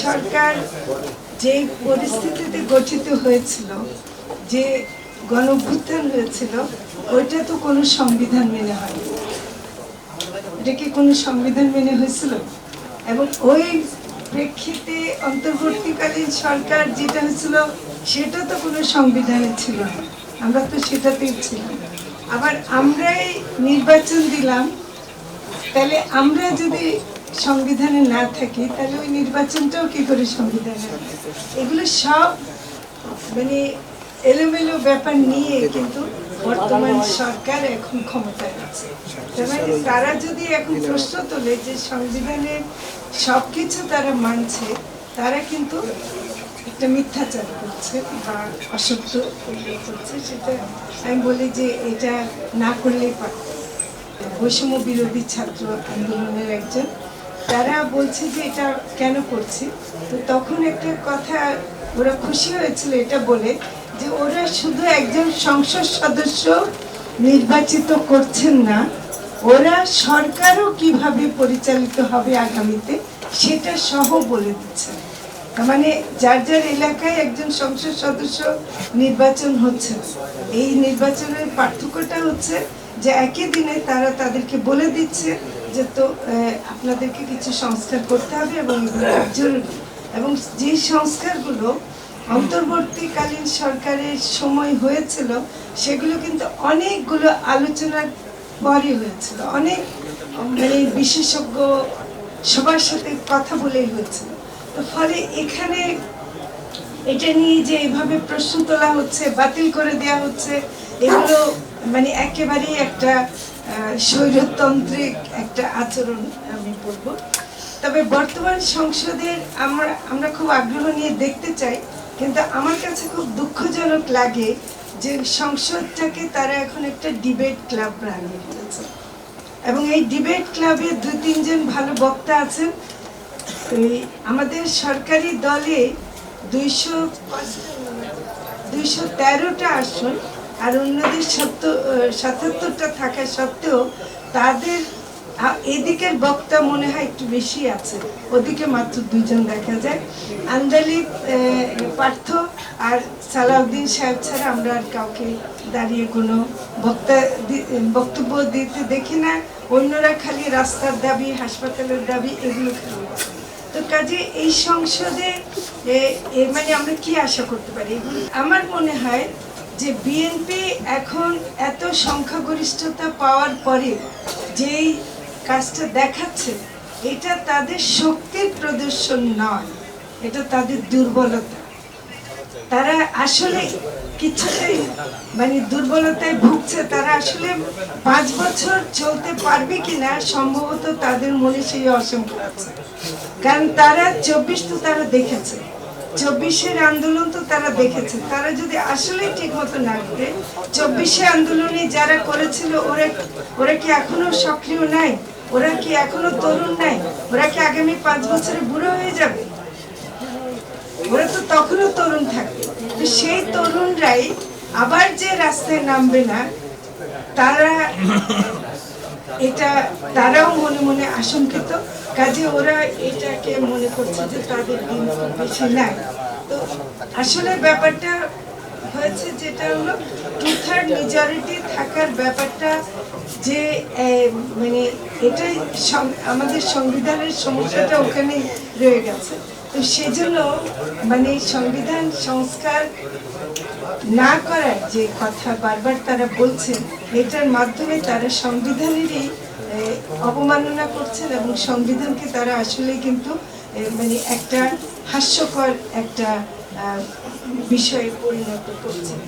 সরকার যে পরিস্থিতিতে গঠিত হয়েছিল, যে গণঅভ্যুত্থান হয়েছিল, ওইটা তো কোনো সংবিধান মেনে হয়নি। এটা কি কোনো সংবিধান মেনে হয়েছিল? এবং ওই প্রেক্ষিতে অন্তর্বর্তীকালীন সরকার যেটা হয়েছিল সেটা তো কোনো সংবিধানে ছিল না, আমরা তো সেটাতেই ছিলাম। আবার আমরাই নির্বাচন দিলাম, তাহলে আমরা যদি সংবিধানে না থাকি তাহলে ওই নির্বাচনটাও কি করে সংবিধানে? এগুলো সব মানে এলোমেলো ব্যাপার নিয়ে কিন্তু বর্তমান সরকার এখন ক্ষমতায় আছে। মানে তারা যদি এখন প্রশ্ন তোলে যে সংবিধানের সবকিছু তারা মানছে, তারা কিন্তু একটা মিথ্যাচার করছে বা অসত্য করছে। সেটা আমি বলি যে এটা না করলেই পারত। বৈষম্য বিরোধী ছাত্র আন্দোলনের একজন, তারা বলছে যে এটা কেন করছি, তো তখন একটা কথা ওরা খুশি হয়েছিল এটা বলে যে ওরা শুধু একজন সংসদ সদস্য নির্বাচিত করছেন না, ওরা সরকারও কিভাবে পরিচালিত হবে আগামীতে সেটা সহ বলে দিচ্ছেন। মানে যার যার এলাকায় একজন সংসদ সদস্য নির্বাচন হচ্ছে, এই নির্বাচনের পার্থক্যটা হচ্ছে যে একই দিনে তারা তাদেরকে বলে দিচ্ছে যে তো আপনাদেরকে কিছু সংস্কার করতে হবে এবং জরুরি। এবং যে সংস্কারগুলো অন্তর্বর্তীকালীন সরকারের সময় হয়েছিল সেগুলো কিন্তু অনেকগুলো আলোচনার পরে হয়েছিল, অনেক মানে বিশেষজ্ঞ সবার সাথে কথা বলেই হয়েছিল। তো ফলে এখানে এটা নিয়ে যে এভাবে প্রশ্ন তোলা হচ্ছে, বাতিল করে দেওয়া হচ্ছে, এগুলো মানে একেবারেই একটা স্বৈরতান্ত্রিক একটা আচরণ আমি বলবো। তবে বর্তমান সংসদের আমরা খুব আগ্রহ নিয়ে দেখতে চাই, কিন্তু আমার কাছে খুব দুঃখজনক লাগে যে সংসদটাকে তারা এখন একটা ডিবেট ক্লাব বানিয়ে ফেলেছে। এবং এই ডিবেট ক্লাবে 2-3 জন ভালো বক্তা আছেন। আমাদের সরকারি দলে 213টা আসন আর অন্যদের 77টা থাকা সত্ত্বেও তাদের এদিকের বক্তা মনে হয় একটু বেশি আছে, ওদিকে মাত্র 2 জন দেখা যায়। আন্দালিব, পার্থ আর সালাউদ্দিন সাহেব ছাড়া আমরা আর কাউকে দাঁড়িয়ে কোনো বক্তব্য দিতে দেখি না। অন্যরা খালি রাস্তার দাবি, হাসপাতালের দাবি এগুলো খালি। তো কাজে এই সংসদে মানে আমরা কি আশা করতে পারি? আমার মনে হয় যে বিএনপি এখন এত সংখ্যাগরিষ্ঠতা পাওয়ার পরে যেই কাজটা দেখাচ্ছে, এটা তাদের শক্তির প্রদর্শন নয়, এটা তাদের দুর্বলতা। তারা আসলে কিছুতেই মানে দুর্বলতায় ভুগছে। তারা আসলে 5 বছর চলতে পারবে কিনা সম্ভবত তাদের মনে সেই আশঙ্কা আছে। কারণ তারা 24 তো তারা দেখেছে, 24-এর আন্দোলন তো তারা দেখেছে। তারা যদি আসলে ঠিক মতো না করে 24-এ আন্দোলনে যারা করেছিল ওরা কি এখনো সক্রিয় নাই? ওরা কি এখনো তরুণ নাই? ওরা কি আগামী 5 বছরে বুড়ো হয়ে যাবে? ওরা তো তখনও তরুণ থাকবে। তো সেই তরুণরাই আবার যে রাস্তায় নামবে না, তারাও মনে মনে আশঙ্কিত। কাজে ওরা এটাকে মনে করছে যে তাদের দিন বেশি নাই। তো আসলে ব্যাপারটা হয়েছে যেটা হলো 2/3 মেজরিটি থাকার ব্যাপারটা, যে মানে এটাই আমাদের সংবিধানের সমস্যাটা ওখানে রয়ে গেছে। তো সেজন্য মানে সংবিধান সংস্কার না করার যে কথা বারবার তারা বলছেন, এটার মাধ্যমে তারা সংবিধানেরই অবমাননা করছেন এবং সংবিধানকে তারা আসলে কিন্তু মানে একটা হাস্যকর একটা বিষয়ে পরিণত করছেন।